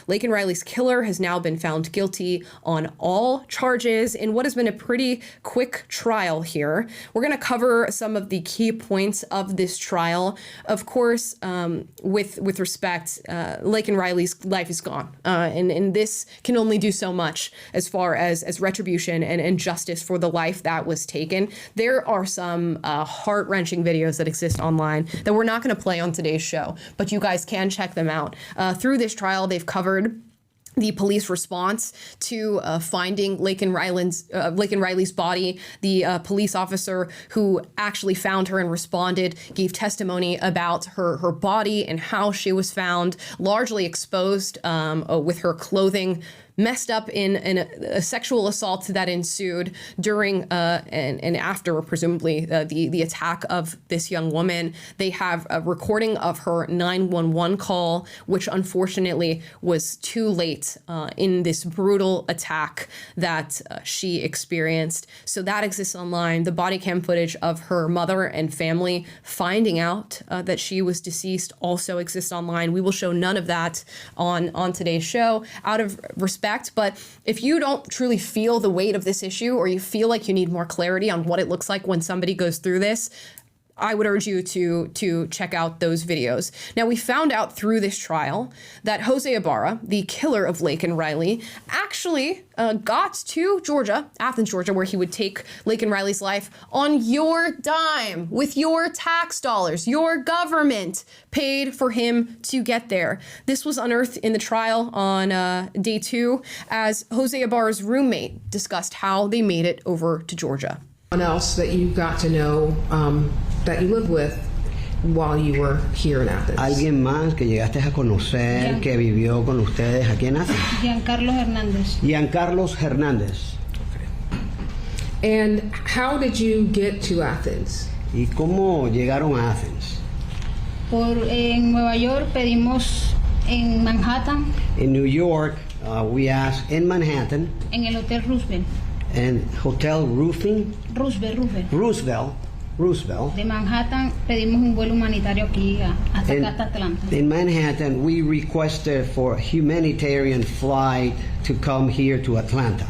Laken Riley's killer has now been found guilty on all charges in what has been a pretty quick trial here. We're going to cover some of the key points of this trial. Of course, with respect, Laken Riley's life is gone, and this can only do so much as far as retribution and justice for the life that was taken. There are some heart-wrenching videos that exist online that we're not going to play on today's show, but you guys can check them out. Through this trial, they've covered the police response to finding Laken Riley's body. The police officer who actually found her and responded gave testimony about her body and how she was found, largely exposed with her clothing messed up in a sexual assault that ensued during and after, presumably, the attack of this young woman. They have a recording of her 911 call, which unfortunately was too late in this brutal attack that she experienced. So that exists online. The body cam footage of her mother and family finding out that she was deceased also exists online. We will show none of that on today's show out of respect. But if you don't truly feel the weight of this issue, or you feel like you need more clarity on what it looks like when somebody goes through this, I would urge you to check out those videos. Now, we found out through this trial that Jose Ibarra, the killer of Laken Riley, actually got to Georgia, Athens, Georgia, where he would take Laken Riley's life on your dime, with your tax dollars. Your government paid for him to get there. This was unearthed in the trial on day 2 as Jose Ibarra's roommate discussed how they made it over to Georgia. Someone else that you got to know that you lived with while you were here in Athens? ¿Alguien más que llegaste a conocer que vivió con ustedes aquí en Athens? Giancarlo Hernández. Giancarlos Hernández. Okay. And how did you get to Athens? ¿Y cómo llegaron a Athens? En Nueva York pedimos en Manhattan. In New York, we asked in Manhattan. En el Hotel Roosevelt. And Hotel Roosevelt. De Manhattan pedimos un vuelo humanitario aquí hasta Atlanta. In Manhattan, we requested for a humanitarian flight to come here to Atlanta.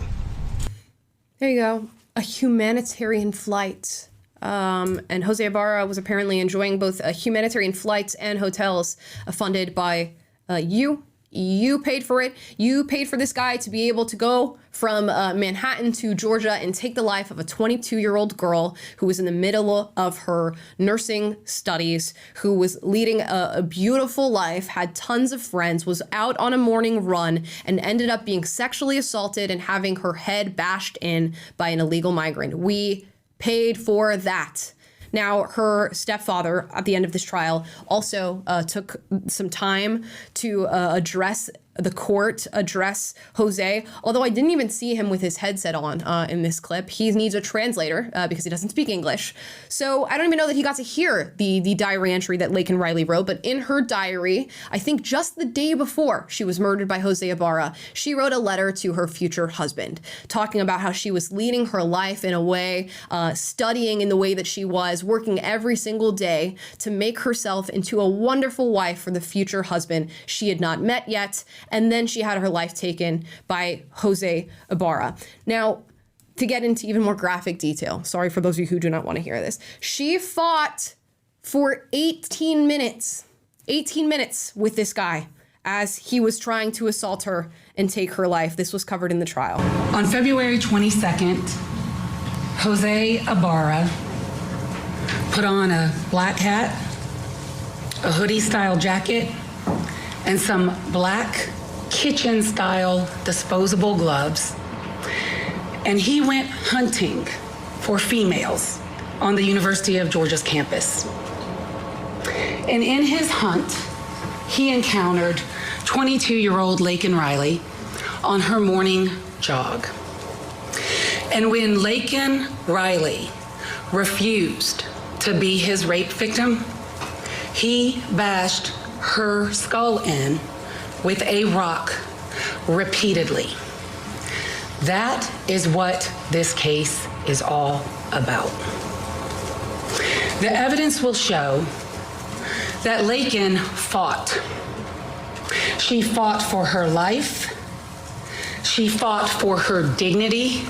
There you go, a humanitarian flight. And Jose Ibarra was apparently enjoying both humanitarian flights and hotels funded by you. You paid for it. You paid for this guy to be able to go from Manhattan to Georgia and take the life of a 22-year-old girl who was in the middle of her nursing studies, who was leading a beautiful life, had tons of friends, was out on a morning run, and ended up being sexually assaulted and having her head bashed in by an illegal migrant. We paid for that. Now, her stepfather, at the end of this trial, also took some time to address the court, address Jose, although I didn't even see him with his headset on in this clip. He needs a translator because he doesn't speak English. So I don't even know that he got to hear the diary entry that Laken Riley wrote, but in her diary, I think just the day before she was murdered by Jose Ibarra, she wrote a letter to her future husband, talking about how she was leading her life in a way, studying in the way that she was, working every single day to make herself into a wonderful wife for the future husband she had not met yet. And then she had her life taken by Jose Ibarra. Now, to get into even more graphic detail, sorry for those of you who do not want to hear this, she fought for 18 minutes with this guy as he was trying to assault her and take her life. This was covered in the trial. On February 22nd, Jose Ibarra put on a black hat, a hoodie-style jacket, and some black kitchen-style disposable gloves. And he went hunting for females on the University of Georgia's campus. And in his hunt, he encountered 22-year-old Laken Riley on her morning jog. And when Laken Riley refused to be his rape victim, he bashed her skull in with a rock repeatedly. That is what this case is all about. The evidence will show that Laken fought. She fought for her life. She fought for her dignity.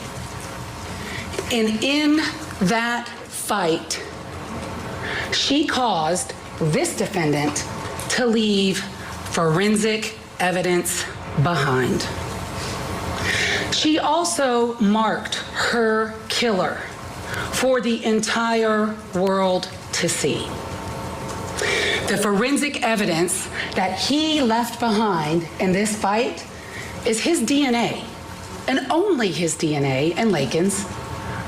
And in that fight, she caused this defendant to leave forensic evidence behind. She also marked her killer for the entire world to see. The forensic evidence that he left behind in this fight is his DNA, and only his DNA and Laken's,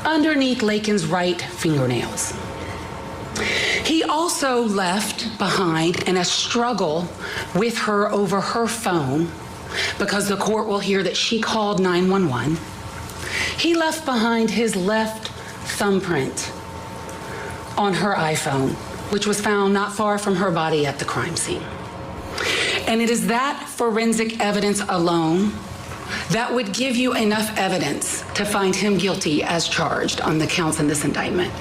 underneath Laken's right fingernails. He also left behind in a struggle with her over her phone, because the court will hear that she called 911. He left behind his left thumbprint on her iPhone, which was found not far from her body at the crime scene. And it is that forensic evidence alone that would give you enough evidence to find him guilty as charged on the counts in this indictment.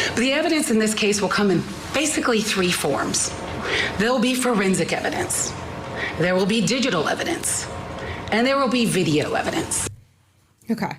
But the evidence in this case will come in basically three forms. There'll be forensic evidence, there will be digital evidence, and there will be video evidence. Okay.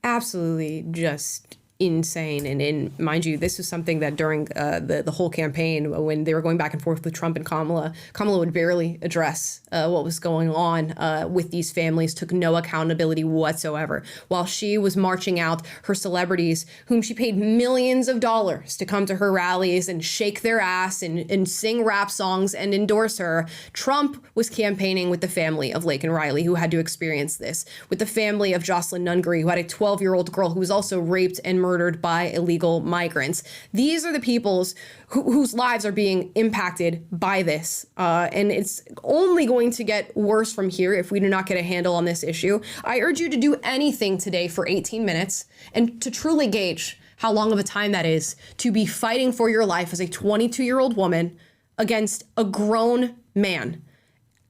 Absolutely just insane. And mind you, this was something that during the whole campaign, when they were going back and forth with Trump and Kamala would barely address what was going on with these families, took no accountability whatsoever. While she was marching out her celebrities, whom she paid millions of dollars to come to her rallies and shake their ass and sing rap songs and endorse her, Trump was campaigning with the family of Laken Riley, who had to experience this, with the family of Jocelyn Nungaray, who had a 12-year-old girl who was also raped and murdered by illegal migrants. These are the peoples whose lives are being impacted by this. And it's only going to get worse from here if we do not get a handle on this issue. I urge you to do anything today for 18 minutes and to truly gauge how long of a time that is to be fighting for your life as a 22-year-old woman against a grown man.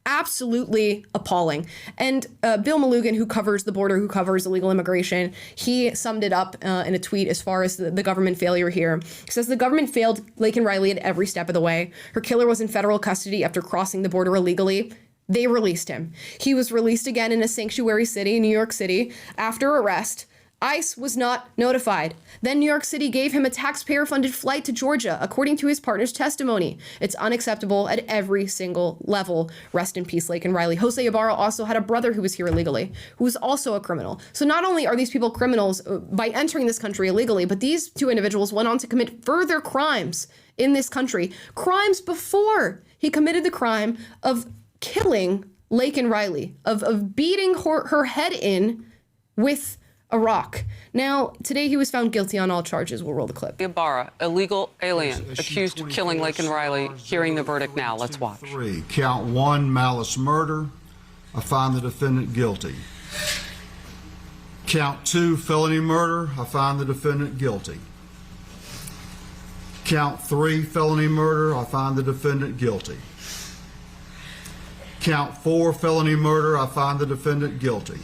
Absolutely appalling. And Bill Malugin, who covers the border, who covers illegal immigration, he summed it up in a tweet as far as the government failure here. He says the government failed Laken Riley at every step of the way. Her killer was in federal custody after crossing the border illegally. They released him. He was released again in a sanctuary city, New York City, after arrest. ICE was not notified. Then New York City gave him a taxpayer-funded flight to Georgia, according to his partner's testimony. It's unacceptable at every single level. Rest in peace, Laken Riley. Jose Ibarra also had a brother who was here illegally, who was also a criminal. So not only are these people criminals by entering this country illegally, but these two individuals went on to commit further crimes in this country, crimes before he committed the crime of killing Laken Riley, of beating her head in with a rock. Now, today he was found guilty on all charges. We'll roll the clip. Ibarra, illegal alien, accused of killing Laken Riley. Hearing the verdict now. Let's watch. Count 1, malice murder. I find the defendant guilty. Count 2, felony murder. I find the defendant guilty. Count 3, felony murder. I find the defendant guilty. Count 4, felony murder. I find the defendant guilty.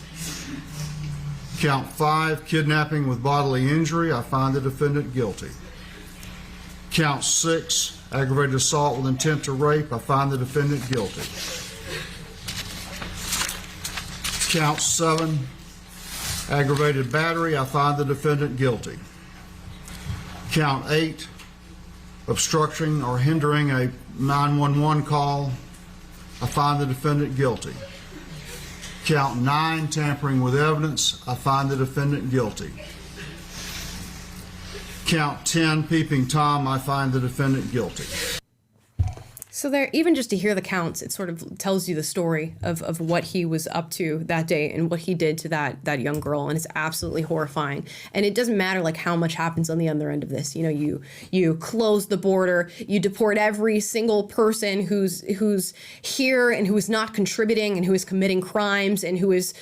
Count 5, kidnapping with bodily injury. I find the defendant guilty. Count 6, aggravated assault with intent to rape. I find the defendant guilty. Count 7, aggravated battery. I find the defendant guilty. Count 8, obstructing or hindering a 911 call. I find the defendant guilty. Count 9, tampering with evidence. I find the defendant guilty. Count 10, peeping Tom. I find the defendant guilty. So there, even just to hear the counts, it sort of tells you the story of what he was up to that day and what he did to that young girl, and it's absolutely horrifying. And it doesn't matter like how much happens on the other end of this. You know, you close the border, you deport every single person who's here and who is not contributing and who is committing crimes and who is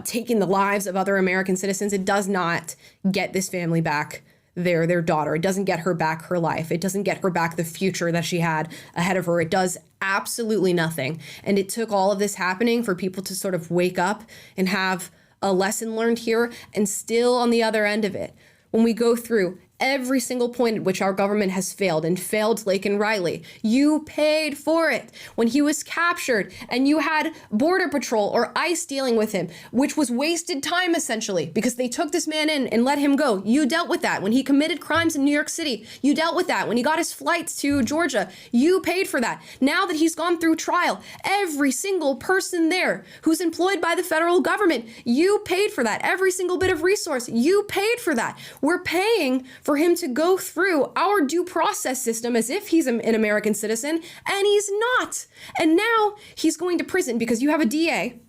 taking the lives of other American citizens. It does not get this family back their daughter. It doesn't get her back her life. It doesn't get her back the future that she had ahead of her. It does absolutely nothing. And it took all of this happening for people to sort of wake up and have a lesson learned here. And still on the other end of it, when we go through every single point at which our government has failed and failed Laken Riley. You paid for it. When he was captured and you had Border Patrol or ICE dealing with him, which was wasted time essentially because they took this man in and let him go. You dealt with that. When he committed crimes in New York City, you dealt with that. When he got his flights to Georgia, you paid for that. Now that he's gone through trial, every single person there who's employed by the federal government, you paid for that. Every single bit of resource, you paid for that. We're paying for him to go through our due process system as if he's an American citizen, and he's not. And now he's going to prison because you have a DA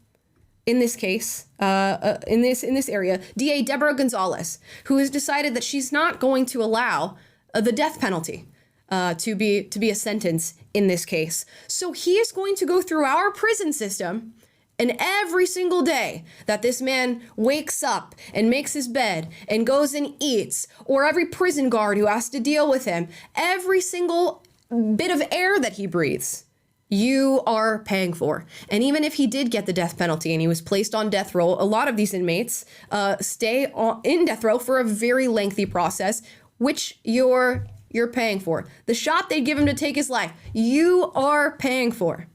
in this case, in this area, DA Deborah Gonzalez, who has decided that she's not going to allow the death penalty to be a sentence in this case. So he is going to go through our prison system, and every single day that this man wakes up and makes his bed and goes and eats, or every prison guard who has to deal with him, every single bit of air that he breathes, you are paying for. And even if he did get the death penalty and he was placed on death row, a lot of these inmates stay in death row for a very lengthy process, which you're paying for. The shot they'd give him to take his life, you are paying for.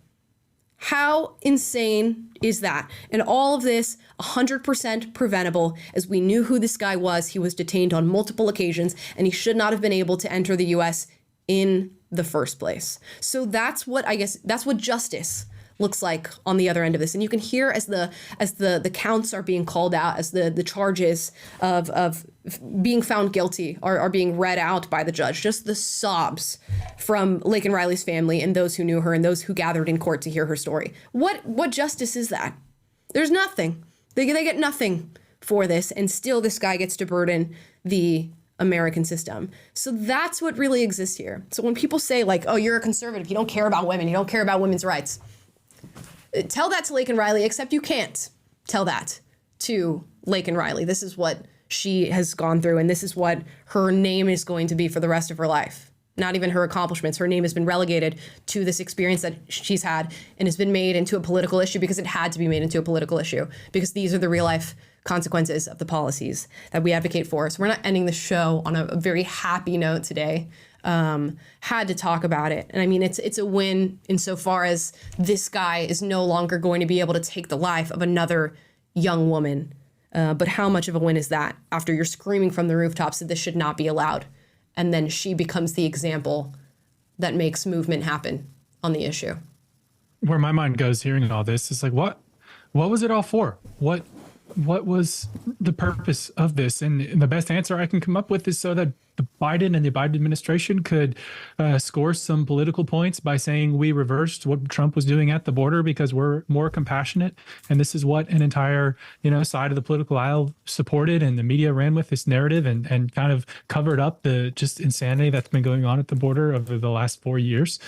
How insane is that? And all of this 100% preventable, as we knew who this guy was. He was detained on multiple occasions, and he should not have been able to enter the U.S. in the first place. So that's what justice looks like on the other end of this. And you can hear as the counts are being called out, as the charges of being found guilty are being read out by the judge, just the sobs from Laken Riley's family and those who knew her and those who gathered in court to hear her story. What justice is that? There's nothing. They get nothing for this, and still this guy gets to burden the American system. So that's what really exists here. So when people say like, oh, you're a conservative, you don't care about women, you don't care about women's rights, tell that to Laken Riley, except you can't tell that to Laken Riley. This is what she has gone through, and this is what her name is going to be for the rest of her life. Not even her accomplishments. Her name has been relegated to this experience that she's had and has been made into a political issue because it had to be made into a political issue, because these are the real life consequences of the policies that we advocate for. So we're not ending the show on a very happy note today. Had to talk about it. And I mean, it's a win insofar as this guy is no longer going to be able to take the life of another young woman. But how much of a win is that after you're screaming from the rooftops that this should not be allowed? And then she becomes the example that makes movement happen on the issue. Where my mind goes hearing all this is like, what was it all for? What was the purpose of this? And the best answer I can come up with is so that the Biden and the Biden administration could score some political points by saying we reversed what Trump was doing at the border because we're more compassionate. And this is what an entire, side of the political aisle supported, and the media ran with this narrative and kind of covered up the just insanity that's been going on at the border over the last 4 years.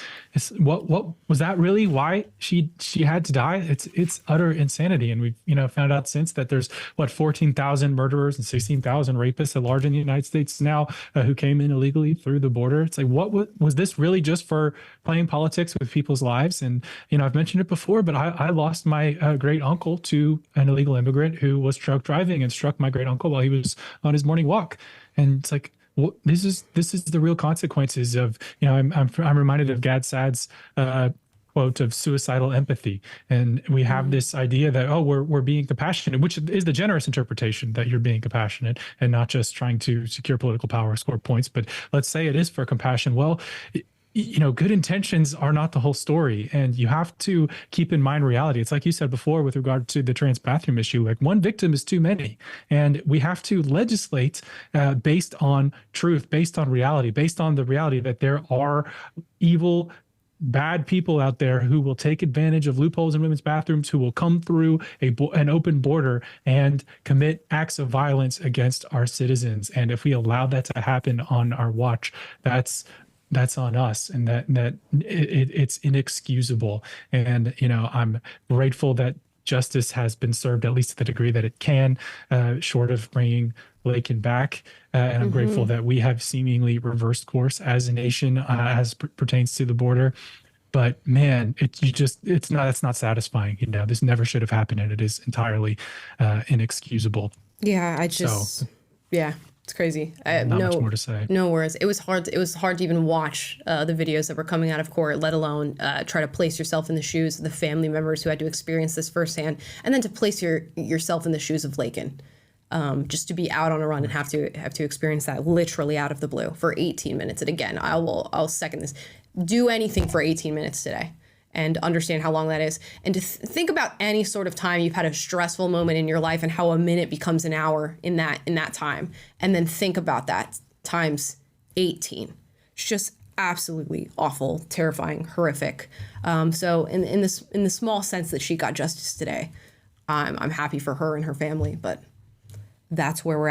What was that really why she had to die? It's utter insanity. And we've found out since that there's 14,000 murderers and 16,000 rapists at large in the United States now who came in illegally through the border. It's like, what was this really just for playing politics with people's lives? And I've mentioned it before, but I lost my great uncle to an illegal immigrant who was truck driving and struck my great uncle while he was on his morning walk. And it's like, well, this is the real consequences of I'm reminded of Gad Saad's quote of suicidal empathy. And we have this idea that, we're being compassionate, which is the generous interpretation that you're being compassionate and not just trying to secure political power, score points. But let's say it is for compassion. Well, good intentions are not the whole story. And you have to keep in mind reality. It's like you said before with regard to the trans bathroom issue, like one victim is too many. And we have to legislate based on truth, based on reality, based on the reality that there are evil, bad people out there who will take advantage of loopholes in women's bathrooms, who will come through an open border and commit acts of violence against our citizens. And if we allow that to happen on our watch, that's on us, and that it's inexcusable. And I'm grateful that justice has been served, at least to the degree that it can, short of bringing Laken back. And I'm grateful that we have seemingly reversed course as a nation as pertains to the border. But man, it's not satisfying. This never should have happened, and it is entirely inexcusable. Yeah, it's It's crazy. Not much more to say. No words. It was hard. It was hard to even watch the videos that were coming out of court, let alone try to place yourself in the shoes of the family members who had to experience this firsthand, and then to place yourself in the shoes of Laken, just to be out on a run and have to experience that literally out of the blue for 18 minutes. And again, I'll second this. Do anything for 18 minutes today, and understand how long that is, and to think about any sort of time you've had a stressful moment in your life and how a minute becomes an hour in that time, and then think about that times 18. It's just absolutely awful, terrifying, horrific. So in the small sense that she got justice today, I'm happy for her and her family, but that's where we're at.